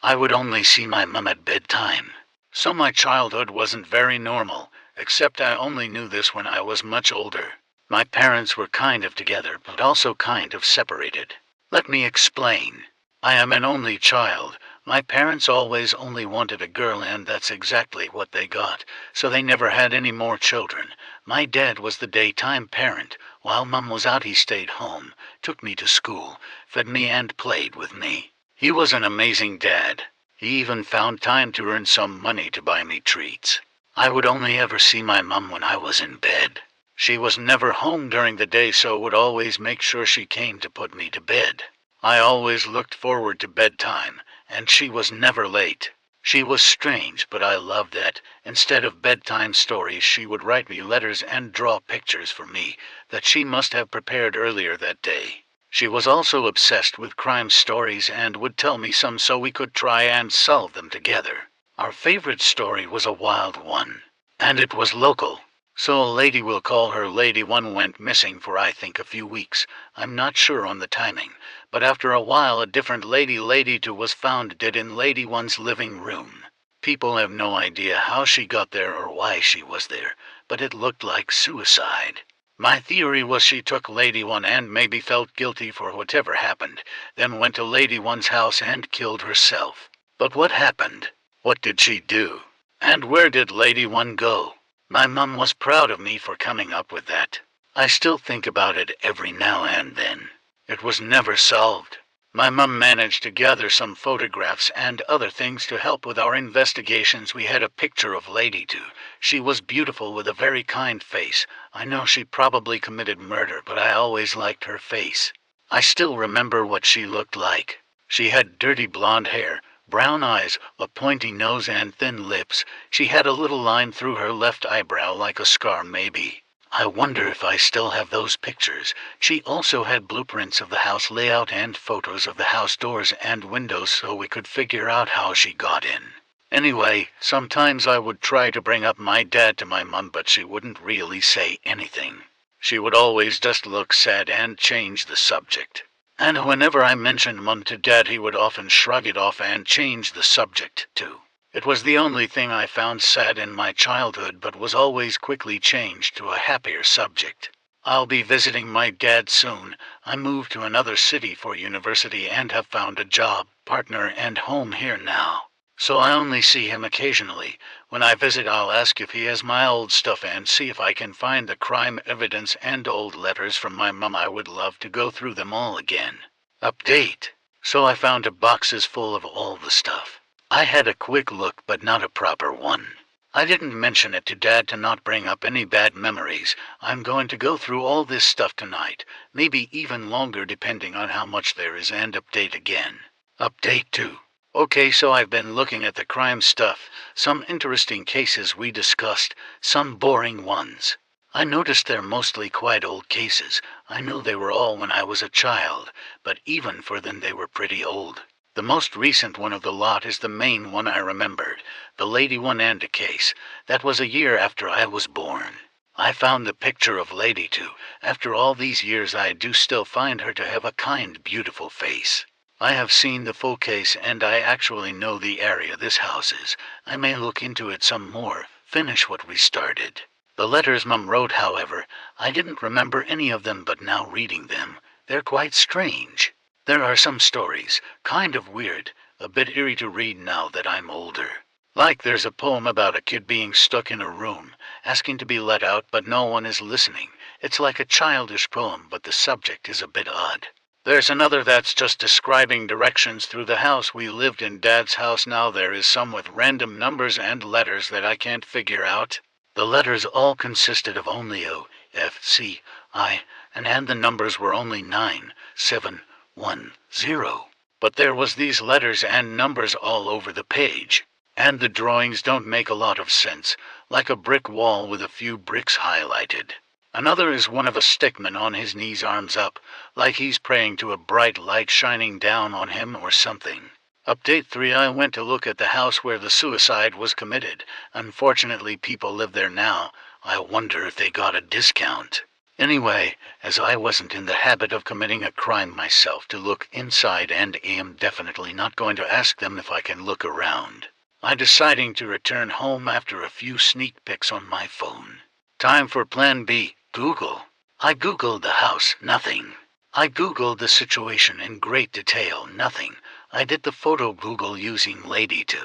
I would only see my mum at bedtime. So my childhood wasn't very normal, except I only knew this when I was much older. My parents were kind of together, but also kind of separated. Let me explain. I am an only child. My parents always only wanted a girl, and that's exactly what they got, so they never had any more children. My dad was the daytime parent. While mum was out, he stayed home, took me to school, fed me and played with me. He was an amazing dad. He even found time to earn some money to buy me treats. I would only ever see my mum when I was in bed. She was never home during the day, so would always make sure she came to put me to bed. I always looked forward to bedtime, and she was never late. She was strange, but I loved that. Instead of bedtime stories, she would write me letters and draw pictures for me that she must have prepared earlier that day. She was also obsessed with crime stories and would tell me some so we could try and solve them together. Our favorite story was a wild one, and it was local. So a lady, we'll call her Lady One, went missing for I think a few weeks. I'm not sure on the timing, but after a while a different Lady Two was found dead in Lady One's living room. People have no idea how she got there or why she was there, but it looked like suicide. My theory was she took Lady One and maybe felt guilty for whatever happened, then went to Lady One's house and killed herself. But what happened? What did she do? And where did Lady One go? My mum was proud of me for coming up with that. I still think about it every now and then. It was never solved. My mum managed to gather some photographs and other things to help with our investigations. We had a picture of Lady Two. She was beautiful with a very kind face. I know she probably committed murder, but I always liked her face. I still remember what she looked like. She had dirty blonde hair, brown eyes, a pointy nose and thin lips. She had a little line through her left eyebrow like a scar maybe. I wonder if I still have those pictures. She also had blueprints of the house layout and photos of the house doors and windows so we could figure out how she got in. Anyway, sometimes I would try to bring up my dad to my mum, but she wouldn't really say anything. She would always just look sad and change the subject. And whenever I mentioned mum to dad, he would often shrug it off and change the subject too. It was the only thing I found sad in my childhood, but was always quickly changed to a happier subject. I'll be visiting my dad soon. I moved to another city for university and have found a job, partner, and home here now. So I only see him occasionally. When I visit, I'll ask if he has my old stuff and see if I can find the crime evidence and old letters from my mum. I would love to go through them all again. Update. So I found a boxes full of all the stuff. I had a quick look, but not a proper one. I didn't mention it to Dad to not bring up any bad memories. I'm going to go through all this stuff tonight, maybe even longer depending on how much there is, and update again. Update 2. Okay, so I've been looking at the crime stuff. Some interesting cases we discussed, some boring ones. I noticed they're mostly quite old cases. I know they were all when I was a child, but even for then they were pretty old. The most recent one of the lot is the main one I remembered, the Lady One and a case. That was a year after I was born. I found the picture of Lady Two. After all these years, I do still find her to have a kind, beautiful face. I have seen the full case and I actually know the area this house is. I may look into it some more, finish what we started. The letters Mum wrote, however, I didn't remember any of them, but now reading them, they're quite strange. There are some stories, kind of weird, a bit eerie to read now that I'm older. Like there's a poem about a kid being stuck in a room, asking to be let out but no one is listening. It's like a childish poem, but the subject is a bit odd. There's another that's just describing directions through the house we lived in, Dad's house now. There is some with random numbers and letters that I can't figure out. The letters all consisted of only O, F, C, I, and the numbers were only 9, 7, 1, 0. But there was these letters and numbers all over the page. And the drawings don't make a lot of sense, like a brick wall with a few bricks highlighted. Another is one of a stickman on his knees, arms up, like he's praying to a bright light shining down on him or something. Update 3. I went to look at the house where the suicide was committed. Unfortunately, people live there now. I wonder if they got a discount. Anyway, as I wasn't in the habit of committing a crime myself to look inside and am definitely not going to ask them if I can look around, I deciding to return home after a few sneak pics on my phone. Time for plan B, Google. I googled the house, nothing. I googled the situation in great detail, nothing. I did the photo Google using Lady 2.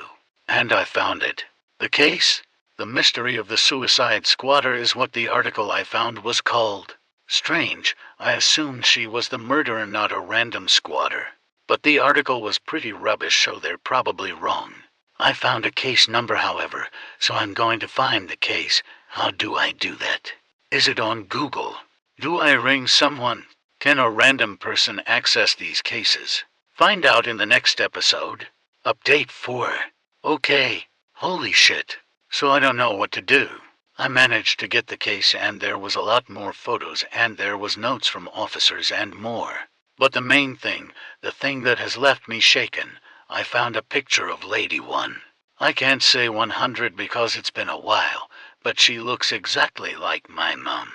And I found it. The case? The Mystery of the Suicide Squatter is what the article I found was called. Strange, I assumed she was the murderer, not a random squatter. But the article was pretty rubbish, so they're probably wrong. I found a case number, however, so I'm going to find the case. How do I do that? Is it on Google? Do I ring someone? Can a random person access these cases? Find out in the next episode. Update 4. Okay. Holy shit. So I don't know what to do. I managed to get the case, and there was a lot more photos, and there was notes from officers and more. But the main thing, the thing that has left me shaken, I found a picture of Lady 1. I can't say 100 because it's been a while, but she looks exactly like my mum.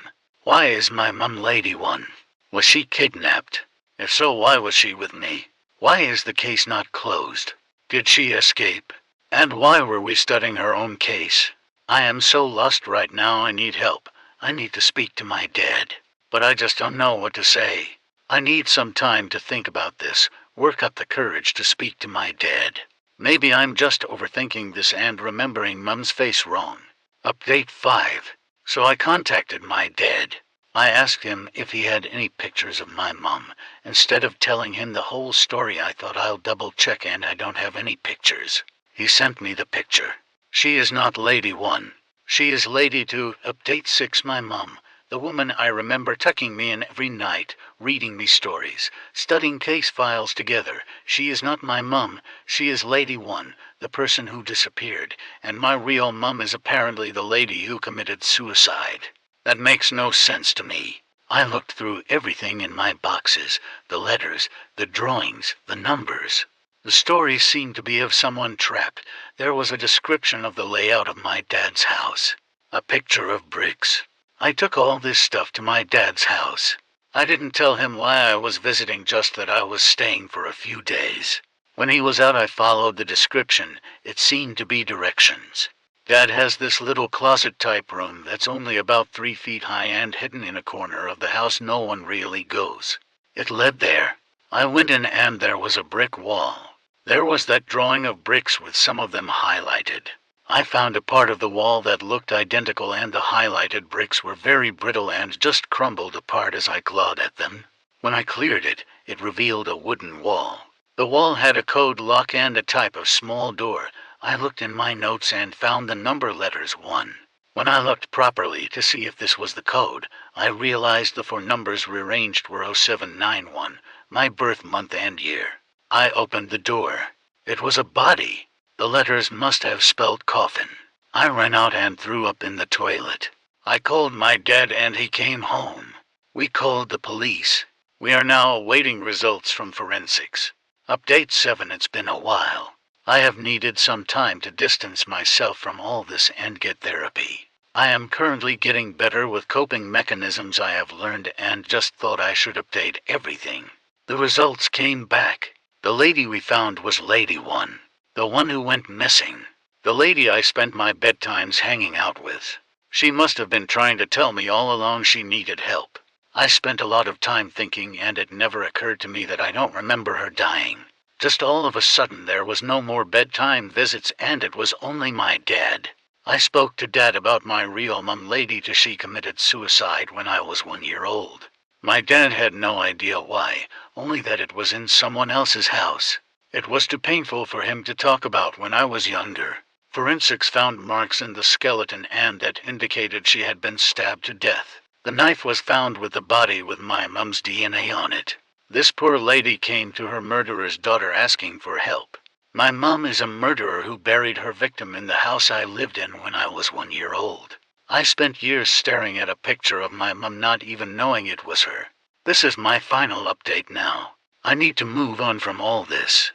Why is my mum Lady 1? Was she kidnapped? If so, why was she with me? Why is the case not closed? Did she escape? And why were we studying her own case? I am so lost right now, I need help. I need to speak to my dad. But I just don't know what to say. I need some time to think about this, work up the courage to speak to my dad. Maybe I'm just overthinking this and remembering Mum's face wrong. Update 5. So I contacted my dad. I asked him if he had any pictures of my mum. Instead of telling him the whole story, I thought I'll double check, and I don't have any pictures. He sent me the picture. She is not Lady 1. She is Lady 2. Update 6. My mum, the woman I remember tucking me in every night, reading me stories, studying case files together. She is not my mum. She is Lady 1, the person who disappeared, and my real mum is apparently the lady who committed suicide. That makes no sense to me. I looked through everything in my boxes, the letters, the drawings, the numbers. The story seemed to be of someone trapped. There was a description of the layout of my dad's house. A picture of bricks. I took all this stuff to my dad's house. I didn't tell him why I was visiting, just that I was staying for a few days. When he was out, I followed the description. It seemed to be directions. Dad has this little closet-type room that's only about 3 feet high and hidden in a corner of the house no one really goes. It led there. I went in and there was a brick wall. There was that drawing of bricks with some of them highlighted. I found a part of the wall that looked identical, and the highlighted bricks were very brittle and just crumbled apart as I clawed at them. When I cleared it, it revealed a wooden wall. The wall had a code lock and a type of small door. I looked in my notes and found the number letters 1. When I looked properly to see if this was the code, I realized the 4 numbers rearranged were 0791, my birth month and year. I opened the door. It was a body. The letters must have spelled coffin. I ran out and threw up in the toilet. I called my dad and he came home. We called the police. We are now awaiting results from forensics. Update 7. It's been a while. I have needed some time to distance myself from all this and get therapy. I am currently getting better with coping mechanisms I have learned, and just thought I should update everything. The results came back. The lady we found was Lady 1, the one who went missing, the lady I spent my bedtimes hanging out with. She must have been trying to tell me all along she needed help. I spent a lot of time thinking, and it never occurred to me that I don't remember her dying. Just all of a sudden there was no more bedtime visits, and it was only my dad. I spoke to Dad about my real mum, Lady 2. She committed suicide when I was 1 year old. My dad had no idea why, only that it was in someone else's house. It was too painful for him to talk about when I was younger. Forensics found marks in the skeleton, and that indicated she had been stabbed to death. The knife was found with the body with my mum's DNA on it. This poor lady came to her murderer's daughter asking for help. My mum is a murderer who buried her victim in the house I lived in when I was 1 year old. I spent years staring at a picture of my mum, not even knowing it was her. This is my final update now. I need to move on from all this.